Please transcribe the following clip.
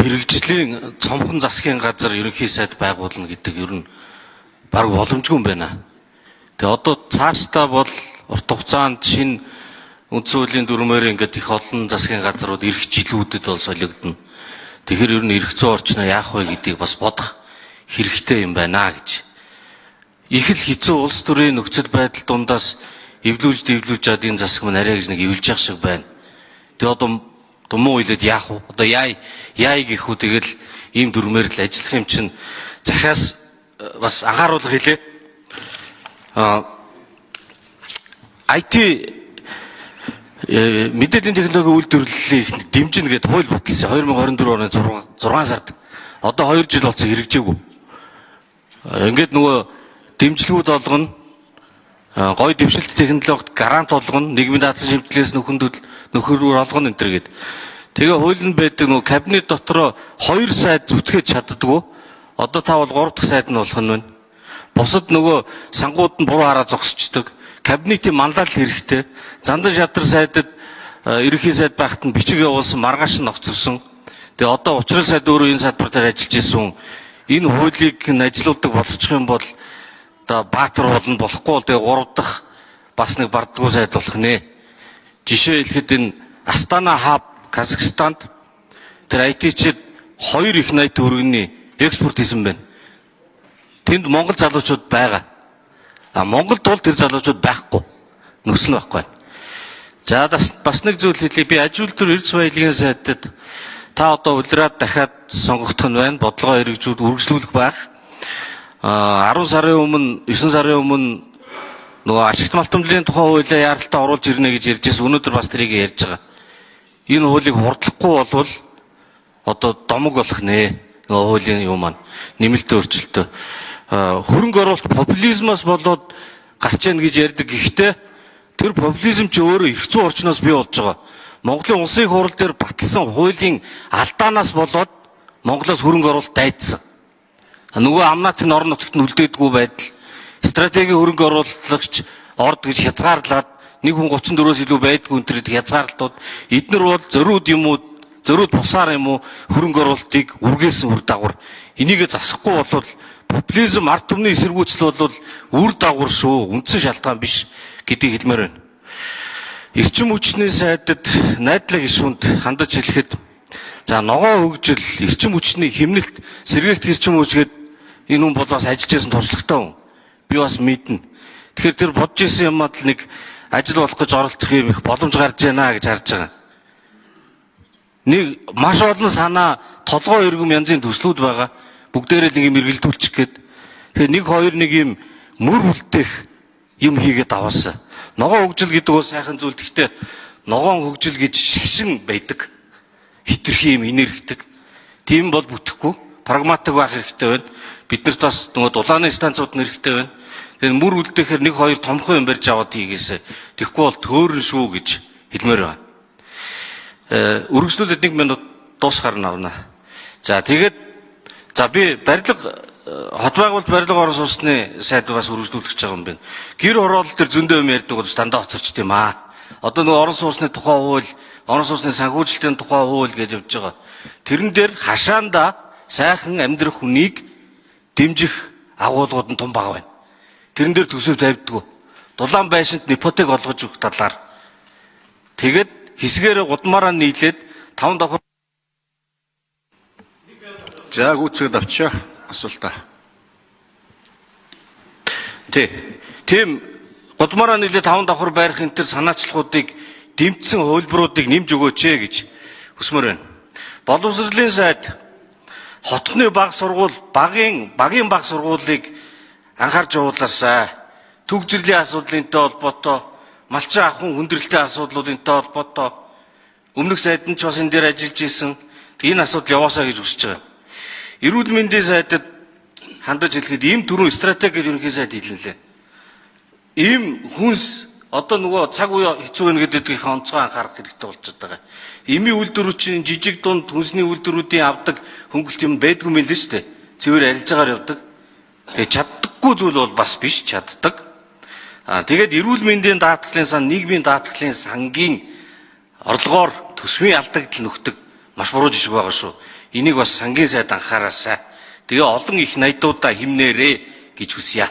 мэрэгжлийн цомхон засгийн газар ерөнхий сайд байгуулна гэдэг ер нь баг боломжгүй юм байна. Тэгээ одоо цаашдаа бол урт хугацаанд шинэ үндсэн хуулийн дүрмээр ингээд их олон засгийн газрууд ирэх жилүүдэд бол солигдно. Тэгэхээр ер нь ирэх зүйн орчноо яах вэ гэдгийг бас бодох хэрэгтэй юм байна гэж. Их л хэцүү улс төрийн нөхцөл байдал дундаас эвлүүлж энэ засаг маань арай гэж нэг эвлж явах шиг байна. Тэгээ одоо тумуу үйлэд яах вэ? Одоо яа гэх үү тэгэл ийм дүрмээр л ажиллах юм чинь захиас бас анхааруулах хэлээ. IT мэдээллийн технологийн үйлдвэрлэлийг дэмжинэ гэдэг хууль баталсан 2024 оны 6 сард. Одоо 2 жил болсон хэрэгжээгүй. Ингээд нөгөө дэмжлэгүүд олгоно, гоё дэвшилт технологид грант олгоно, нийгмийн даатгал шимтгэлээс нөхөрөөр олгоно энэ төр гээд. Тэгээ хуулинд байдаг нөгөө кабинет дотроо 2 сайд зүтгэж чаддаггүй. Одоо та бол 3 дахь сайд нь болох нь байна. Бусад нөгөө сангууд нь буруу хараа зогсчдөг. Кабинетийн мандал хэрэгтэй. Зандан шадар сайдад ерөнхий сайд байхад нь бичиг явуулсан маргааш нь огцорсон. Тэгээ одоо учрал сайд өөрөө энэ салбар дээр ажиллаж исэн. Энэ хуулийг нь ажилуулдаг болгочих юм бол одоо баатар болно болохгүй тэгээ 3 дахь бас нэг бардгуу сайд болох нэ. Жишээ хэлэхэд энэ Астана хаб Казахстанд тэр IT-чид 2 их 80 төгрөгийн экспорт хийсэн байна. Тэнд Монгол залуучууд байгаа. Монголд бол тэр залуучууд байхгүй. Нөхцөл байхгүй. За бас нэг зүйл хэлье. Би аж үйлдвэр эрдэс баялагын сайдад та одоо улираад дахиад сонгогдох нь байна. Бодлогоо үргэлжлүүлэх байх. 10 сарын өмнө 9 сарын өмнө нөгөө ашигт малтамжлалын тухай хуулиа яаралтай оруулж ирнэ гэж ярьж байсан. Өнөөдөр бас тэрийг ярьж байгаа. Энэ хуулийг хурдлахгүй болвол одоо домог болох нэ. Нөгөө хуулийн юм маань нэмэлтээ өөрчлөлтөө хөрөнгө оруулалт популизмоос болоод гарч яана гэж ярьдаг. Гэхдээ тэр популизм чи өөрөө эрх зүйн орчноос бий болж байгаа. Монголын улсын хурал дээр баталсан хуулийн алдаанаас болоод Монголоос хөрөнгө оруулалт дайдсан. Нөгөө амнаатын орон нутагт нь үлдээдгүй байдал, стратегийн хөрөнгө оруулагч орд гэж хязгаарлаад нэг хүн 34-өөс илүү байдгүй энэ төр хязгаарлалтууд эднэр бол зориуд бусаар юм уу хөрөнгө оруулалтыг үргээсэн үр дагавар. Энийг засахгүй бол популизм ард түмний эсэргүүцэл бол үр дагавар шүү, үндсэн шалтгаан биш гэдгийг хэлмээр байна. Эрчим хүчний сайдад найдлага гишүүнд хандаж хэлэхэд за ногоон хөгжил, эрчим хүчний хэмнэлт, сэргээгт эрчим хүч гээд энэ хүн бол бас ажиллаж байсан туршлагатай хүн. Би бас мэднэ. Тэгэхээр тэр бодож исэн юмад л нэг ажил болох гэж оролдох юм их боломж гарч байна гэж харж байгаа. Нэг маш олон санаа, толгой өргөм янзын төслүүд байгаа. Бүгдээрээ нэг юм эргэлдүүлчих гээд. Тэгэхээр нэг юм мөр үлдээх юм хийгээд аваасаа. Ногоон хөгжил гэдэг бол сайхан зүйл. Гэхдээ ногоон хөгжил гэж шашин байдаг. Хитрхи юм инэрхдэг. Тийм бол бүтэхгүй. Прагматик байх хэрэгтэй байна. Биднэрт бас нөгөө дулааны станцууд нь хэрэгтэй байна. Тэгэхээр мөр үлдээхээр 1-2 томхон юм барьж аваад хийгээсэ. Тэгэхгүй бол төөрөн шүү гэж хэлмээр байна. Үргэлжлүүлээд 1 минут дуусгаар нь авна. За тэгээд би хот байгуулалт барилга орон сууцны сайд бас үргэлжлүүлэх гэж байгаа юм байна. Гэр хороолол төр зөндөө юм ярьдаг бол дандаа хоцорчт юм аа. Одоо нөгөө орон сууцны тухай хууль, орон сууцны санхүүжилтийн тухай хууль гэж явж байгаа. Тэрэн дээр хашаанда сайхан амьдрах хүнийг дэмжих агуулгууд нь том бага байна. Тэрэн дээр төсөв тавьдгүй. Дулаан байшинт ипотек олгож өгөх талаар. Тэгээд хэсгээрээ гудмаараа нийлээд 5 давхар. За гүйцэд авчаа асуултаа. Тийм гудмаараа нийлээд 5 давхар байрах энэ төр санаачлалуудыг дэмжсэн хуулбаруудыг нэмж өгөөч гэж хүсмээр байна. Боловсролын сайд хотны баг сургууль, багийн баг сургуулийг анхаарч явуулаасай. Түгжирлийн асуудлынтай холбоотой, малчин ахуйн хүндрэлтэй асуудлуудынтай холбоотой өмнөх сайд нь ч бас энэ дээр ажиллаж исэн. Энэ асуудал яваасаа гэж хүсэж байгаа. Эрүүл мэндийн сайдад хандаж хэлэхэд ийм төрлийн стратеги ерөнхий сайд хэлнэлээ. Ийм хүнс одоо нөгөө цаг үе хэцүү වෙන гэдгийг онцгой анхаарах хэрэгтэй болж байгаа. Эми үйлдвэрүүчийн жижиг дунд хүнсний үйлдвэрүүдийн авдаг хөнгөлт юм байдгүй мэл л шүү дээ. Цэвэр арилжаагаар явдаг. Тэгээ чаддаггүй зүйл бол бас биш, чаддаг. Тэгээд эрүүл мэндийн даатгалын сан, нийгмийн даатгалын сангийн орлогоор төсвийн алдагдал нөхдөг маш буруу жишг байгаа шүү. Энийг бас сангийн сайд анхаараасай. Тэгээ олон их найдуудаа химнээрээ гэж хүсье.